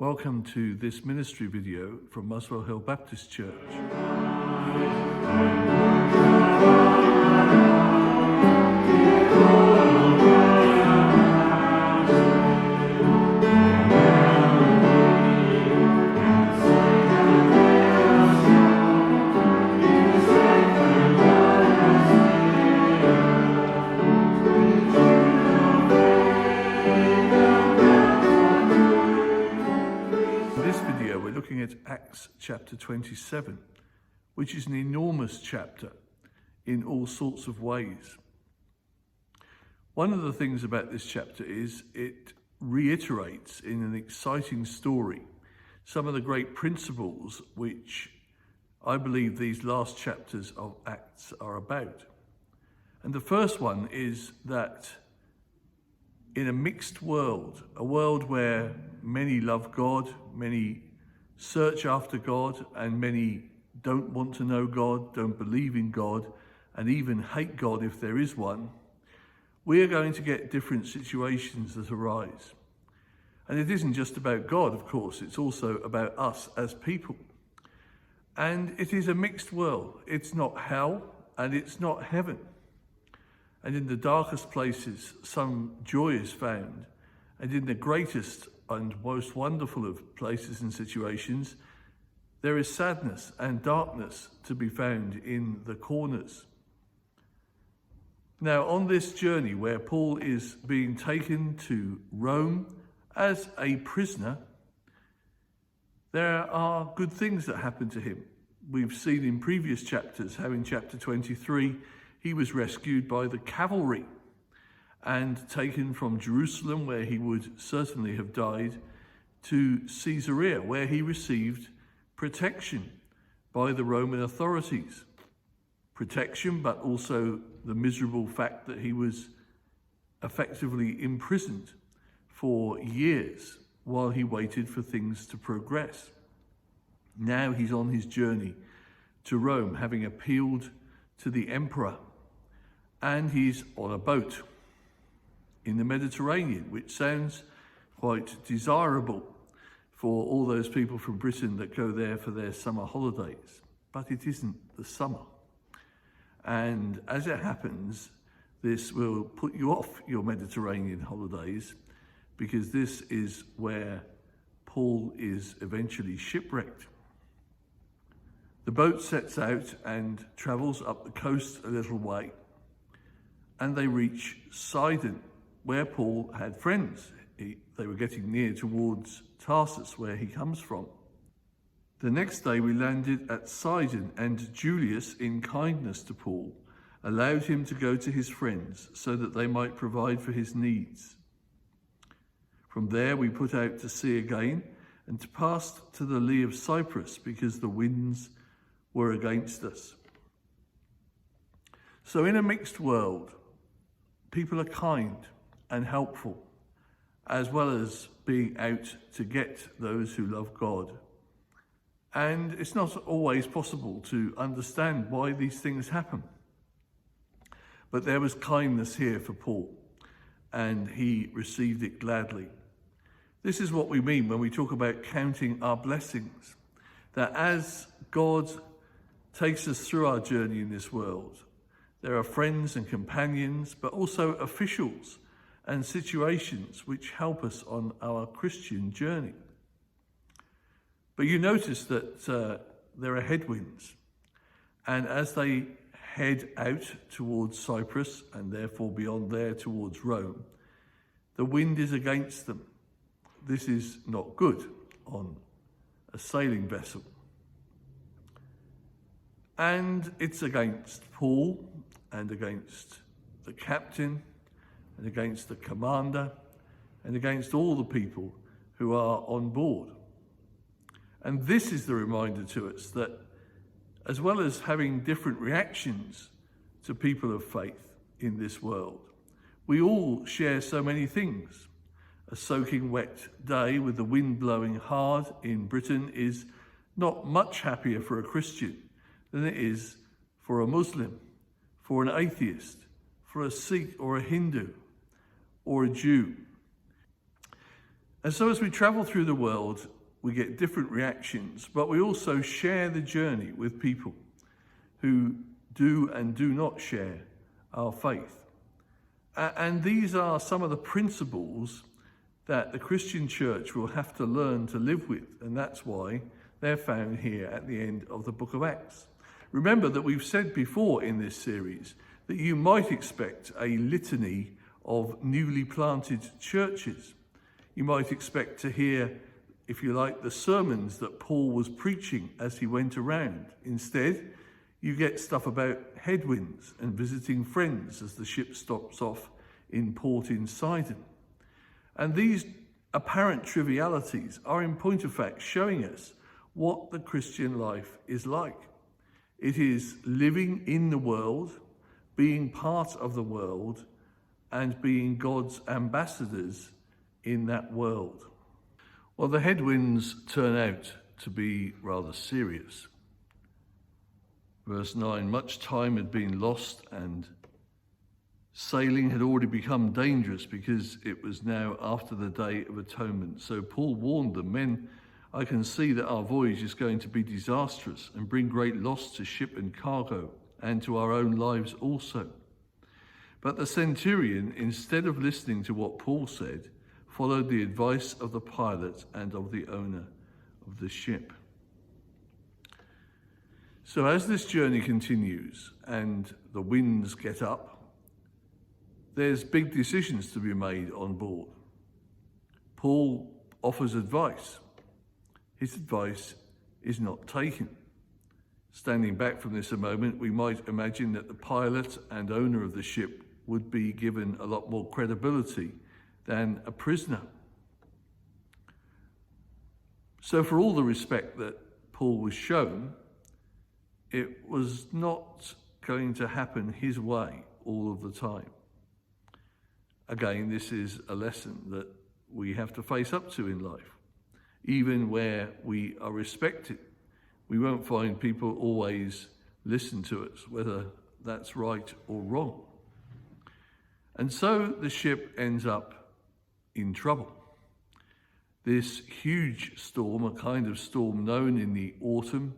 Welcome to this ministry video from Muswell Hill Baptist Church. Looking at Acts chapter 27, which is an enormous chapter in all sorts of ways. One of the things about this chapter is it reiterates in an exciting story some of the great principles which I believe these last chapters of Acts are about. And the first one is that in a mixed world, a world where many love God, many search after God, and many don't want to know God, don't believe in God, and even hate God if there is one, we are going to get different situations that arise. And it isn't just about God, of course, it's also about us as people. And it is a mixed world. It's not hell, and it's not heaven. And in the darkest places, some joy is found, and in the greatest and most wonderful of places and situations, there is sadness and darkness to be found in the corners. Now, on this journey where Paul is being taken to Rome as a prisoner, there are good things that happen to him. We've seen in previous chapters how in chapter 23, he was rescued by the cavalry and taken from Jerusalem, where he would certainly have died, to Caesarea, where he received protection by the Roman authorities. Protection, but also the miserable fact that he was effectively imprisoned for years while he waited for things to progress. Now he's on his journey to Rome, having appealed to the emperor, and he's on a boat in the Mediterranean, which sounds quite desirable for all those people from Britain that go there for their summer holidays. But it isn't the summer. And as it happens, this will put you off your Mediterranean holidays, because this is where Paul is eventually shipwrecked. The boat sets out and travels up the coast a little way, and they reach Sidon, where Paul had friends. They were getting near towards Tarsus, where he comes from. The next day we landed at Sidon, and Julius, in kindness to Paul, allowed him to go to his friends so that they might provide for his needs. From there we put out to sea again and passed to the lee of Cyprus, because the winds were against us. So in a mixed world, people are kind and helpful, as well as being out to get those who love God. And it's not always possible to understand why these things happen. But there was kindness here for Paul, and he received it gladly. This is what we mean when we talk about counting our blessings, that as God takes us through our journey in this world, there are friends and companions, but also officials and situations which help us on our Christian journey. But you notice that there are headwinds, and as they head out towards Cyprus, and therefore beyond there towards Rome, the wind is against them. This is not good on a sailing vessel. And it's against Paul, and against the captain, and against the commander, and against all the people who are on board. And this is the reminder to us that, as well as having different reactions to people of faith in this world, we all share so many things. A soaking wet day with the wind blowing hard in Britain is not much happier for a Christian than it is for a Muslim, for an atheist, for a Sikh or a Hindu, or a Jew. And so as we travel through the world, we get different reactions, but we also share the journey with people who do and do not share our faith. And these are some of the principles that the Christian church will have to learn to live with, and that's why they're found here at the end of the book of Acts. Remember that we've said before in this series that you might expect a litany of newly planted churches. You might expect to hear, if you like, the sermons that Paul was preaching as he went around. Instead, you get stuff about headwinds and visiting friends as the ship stops off in port in Sidon. And these apparent trivialities are in point of fact showing us what the Christian life is like. It is living in the world, being part of the world, and being God's ambassadors in that world. Well, the headwinds turn out to be rather serious. Verse 9, much time had been lost and sailing had already become dangerous because it was now after the Day of Atonement. So Paul warned them, men, I can see that our voyage is going to be disastrous and bring great loss to ship and cargo and to our own lives also. But the centurion, instead of listening to what Paul said, followed the advice of the pilot and of the owner of the ship. So as this journey continues and the winds get up, there's big decisions to be made on board. Paul offers advice. His advice is not taken. Standing back from this a moment, we might imagine that the pilot and owner of the ship would be given a lot more credibility than a prisoner. So for all the respect that Paul was shown, it was not going to happen his way all of the time. Again, this is a lesson that we have to face up to in life. Even where we are respected, we won't find people always listen to us, whether that's right or wrong. And so the ship ends up in trouble. This huge storm, a kind of storm known in the autumn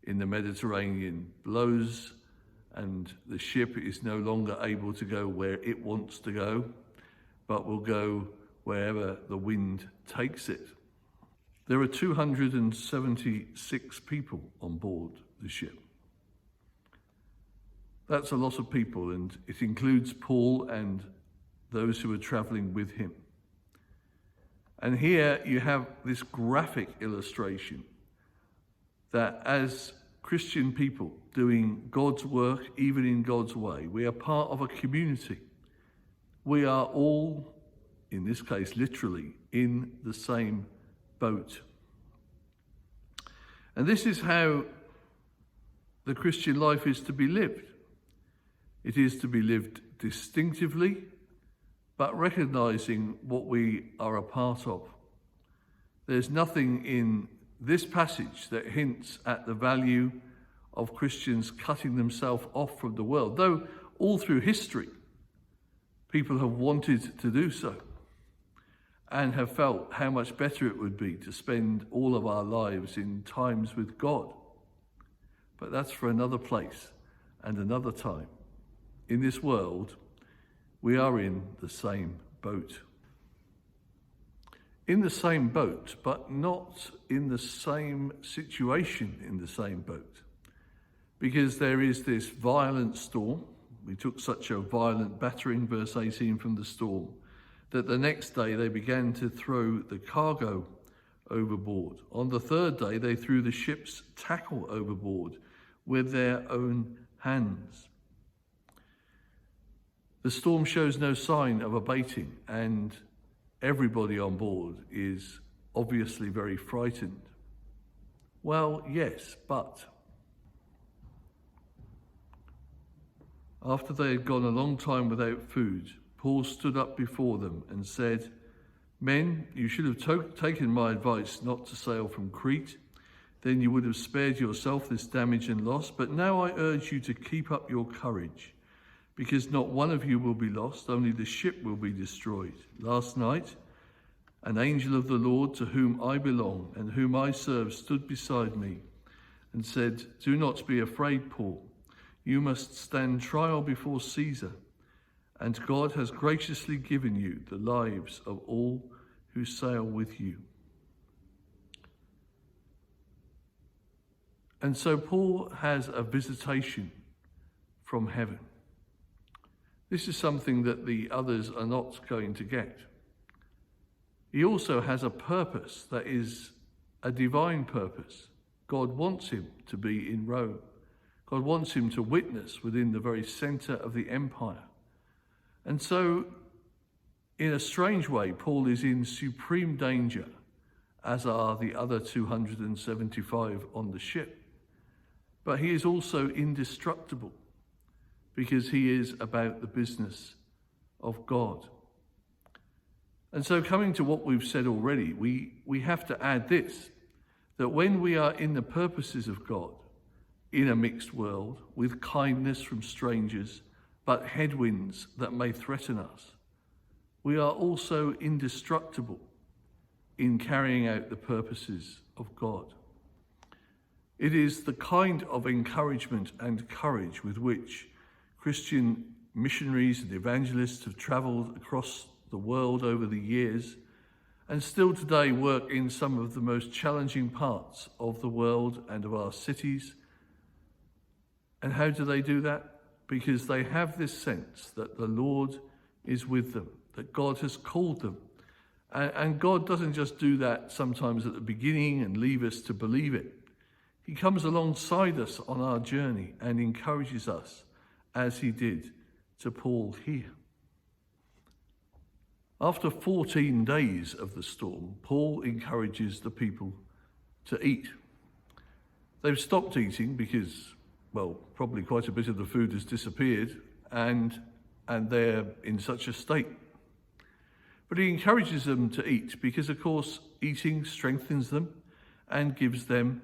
in the Mediterranean, blows and the ship is no longer able to go where it wants to go, but will go wherever the wind takes it. There are 276 people on board the ship. That's a lot of people, and it includes Paul and those who are traveling with him. And here you have this graphic illustration that as Christian people doing God's work, even in God's way, we are part of a community. We are all, in this case literally, in the same boat. And this is how the Christian life is to be lived. It is to be lived distinctively, but recognizing what we are a part of. There's nothing in this passage that hints at the value of Christians cutting themselves off from the world, though all through history, people have wanted to do so and have felt how much better it would be to spend all of our lives in times with God. But that's for another place and another time. In this world, we are in the same boat. In the same boat, but not in the same situation in the same boat. Because there is this violent storm. We took such a violent battering, verse 18, from the storm, that the next day they began to throw the cargo overboard. On the third day, they threw the ship's tackle overboard with their own hands. The storm shows no sign of abating, and everybody on board is obviously very frightened. Well, yes, but after they had gone a long time without food, Paul stood up before them and said, "Men, you should have taken my advice not to sail from Crete. Then you would have spared yourself this damage and loss. But now I urge you to keep up your courage, because not one of you will be lost, only the ship will be destroyed. Last night, An angel of the Lord, to whom I belong and whom I serve, stood beside me and said, "Do not be afraid, Paul. You must stand trial before Caesar, and God has graciously given you the lives of all who sail with you." And so Paul has a visitation from heaven. This is something that the others are not going to get. He also has a purpose that is a divine purpose. God wants him to be in Rome. God wants him to witness within the very center of the empire. And so, in a strange way, Paul is in supreme danger, as are the other 275 on the ship. But he is also indestructible, because he is about the business of God. And so, coming to what we've said already, we have to add this, that when we are in the purposes of God, in a mixed world, with kindness from strangers, but headwinds that may threaten us, we are also indestructible in carrying out the purposes of God. It is the kind of encouragement and courage with which Christian missionaries and evangelists have travelled across the world over the years, and still today work in some of the most challenging parts of the world and of our cities. And how do they do that? Because they have this sense that the Lord is with them, that God has called them. And God doesn't just do that sometimes at the beginning and leave us to believe it. He comes alongside us on our journey and encourages us, as he did to Paul here. After 14 days of the storm, Paul encourages the people to eat. They've stopped eating because, well, probably quite a bit of the food has disappeared, and they're in such a state. But he encourages them to eat because, of course, eating strengthens them and gives them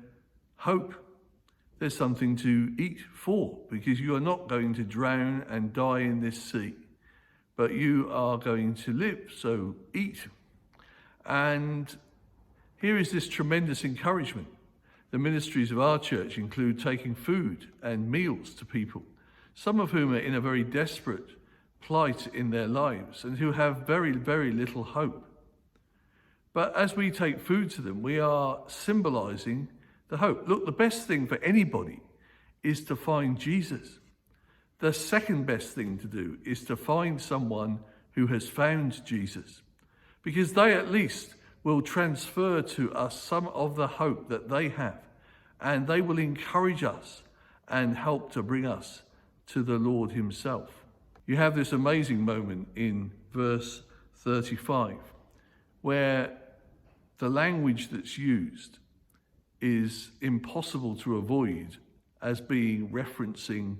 hope. There's something to eat for, because you are not going to drown and die in this sea, but you are going to live, so eat. And here is this tremendous encouragement. The ministries of our church include taking food and meals to people, some of whom are in a very desperate plight in their lives and who have very, very little hope. But as we take food to them, we are symbolizing the hope. Look, the best thing for anybody is to find Jesus. The second best thing to do is to find someone who has found Jesus, because they at least will transfer to us some of the hope that they have, and they will encourage us and help to bring us to the Lord himself. You have this amazing moment in verse 35, where the language that's used is impossible to avoid as being referencing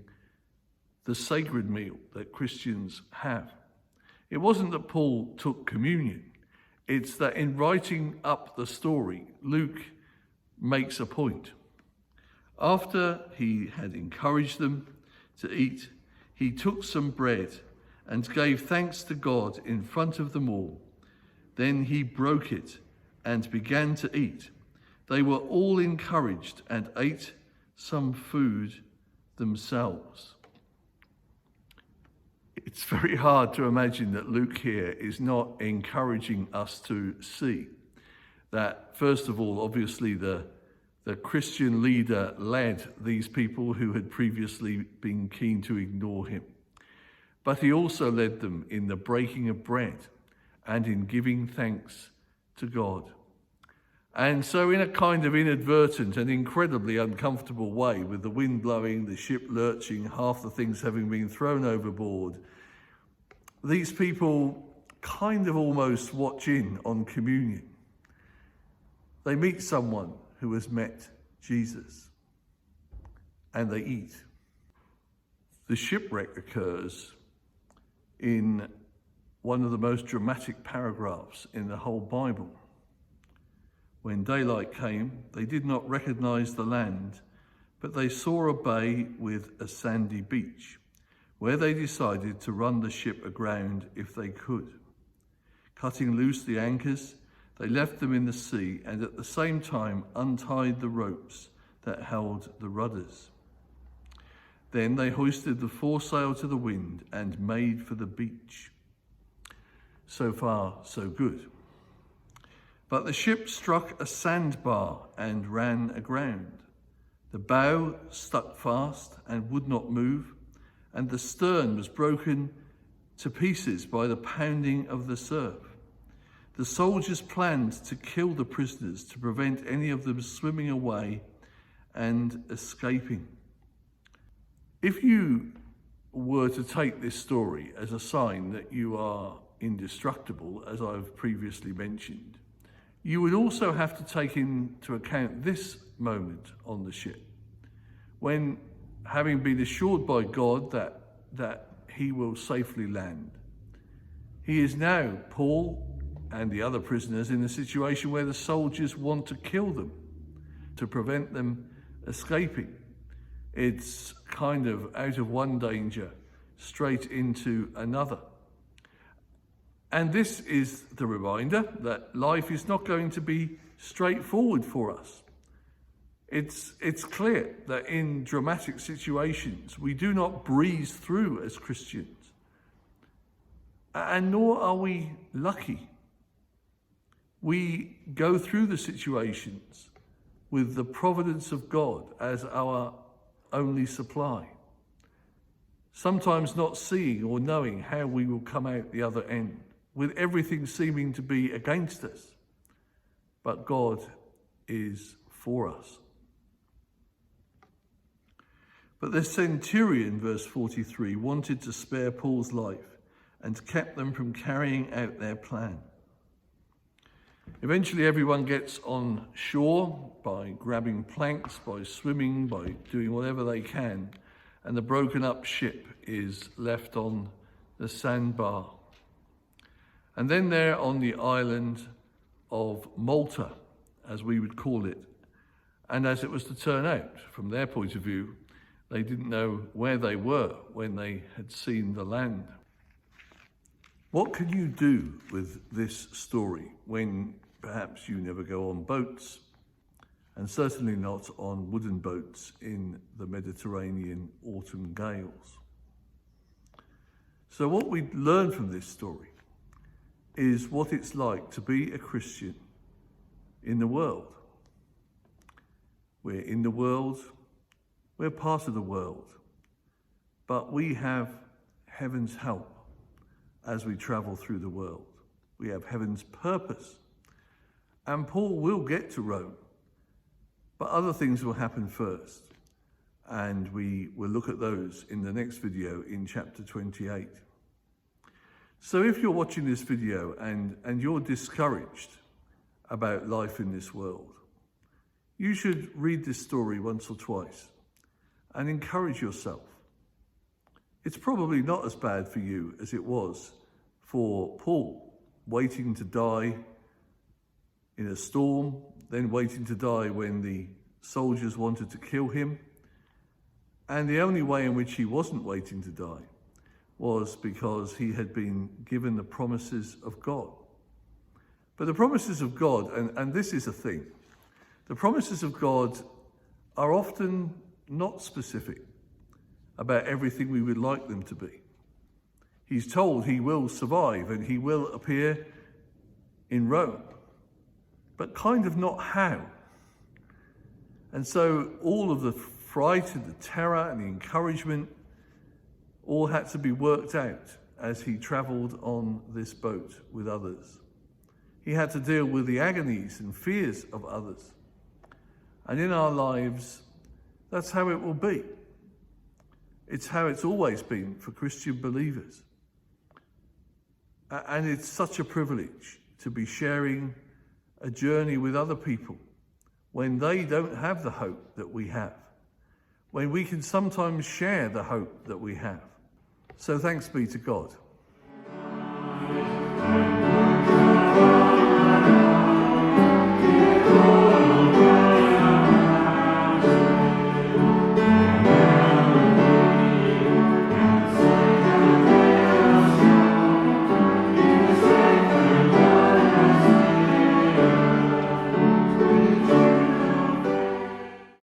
the sacred meal that Christians have. It wasn't that Paul took communion. It's that in writing up the story, Luke makes a point. After he had encouraged them to eat, he took some bread and gave thanks to God in front of them all. Then he broke it and began to eat. They were all encouraged and ate some food themselves. It's very hard to imagine that Luke here is not encouraging us to see that, first of all, obviously the Christian leader led these people who had previously been keen to ignore him. But he also led them in the breaking of bread and in giving thanks to God. And so in a kind of inadvertent and incredibly uncomfortable way, with the wind blowing, the ship lurching, half the things having been thrown overboard, these people kind of almost watch in on communion. They meet someone who has met Jesus, and they eat. The shipwreck occurs in one of the most dramatic paragraphs in the whole Bible. When daylight came, they did not recognize the land, but they saw a bay with a sandy beach, where they decided to run the ship aground if they could. Cutting loose the anchors, They left them in the sea and at the same time untied the ropes that held the rudders. Then they hoisted the foresail to the wind and made for the beach. So far, so good. But the ship struck a sandbar and ran aground. The bow stuck fast and would not move, and the stern was broken to pieces by the pounding of the surf. The soldiers planned to kill the prisoners to prevent any of them swimming away and escaping. If you were to take this story as a sign that you are indestructible, as I've previously mentioned, you would also have to take into account this moment on the ship, when, having been assured by God that he will safely land, he is now, Paul and the other prisoners, in a situation where the soldiers want to kill them to prevent them escaping. It's kind of out of one danger straight into another. And this is the reminder that life is not going to be straightforward for us. It's clear that in dramatic situations, we do not breeze through as Christians, and nor are we lucky. We go through the situations with the providence of God as our only supply, sometimes not seeing or knowing how we will come out the other end, with everything seeming to be against us. But God is for us. But the centurion, verse 43, wanted to spare Paul's life and kept them from carrying out their plan. Eventually everyone gets on shore by grabbing planks, by swimming, by doing whatever they can, and the broken up ship is left on the sandbar. And then they're on the island of Malta, as we would call it. And as it was to turn out, from their point of view, they didn't know where they were when they had seen the land. What can you do with this story when perhaps you never go on boats, and certainly not on wooden boats in the Mediterranean autumn gales? So what we learn from this story is what it's like to be a Christian in the world. We're in the world, we're part of the world, but we have heaven's help as we travel through the world. We have heaven's purpose. And Paul will get to Rome, but other things will happen first. And we will look at those in the next video in chapter 28. So if you're watching this video and you're discouraged about life in this world, you should read this story once or twice and encourage yourself. It's probably not as bad for you as it was for Paul, waiting to die in a storm, then waiting to die when the soldiers wanted to kill him. And the only way in which he wasn't waiting to die was because he had been given the promises of God. But the promises of God, and this is a thing, the promises of God are often not specific about everything we would like them to be. He's told he will survive and he will appear in Rome, but kind of not how. And so all of the fright and the terror and the encouragement all had to be worked out as he travelled on this boat with others. He had to deal with the agonies and fears of others. And in our lives, that's how it will be. It's how it's always been for Christian believers. And it's such a privilege to be sharing a journey with other people when they don't have the hope that we have, when we can sometimes share the hope that we have. So thanks be to God.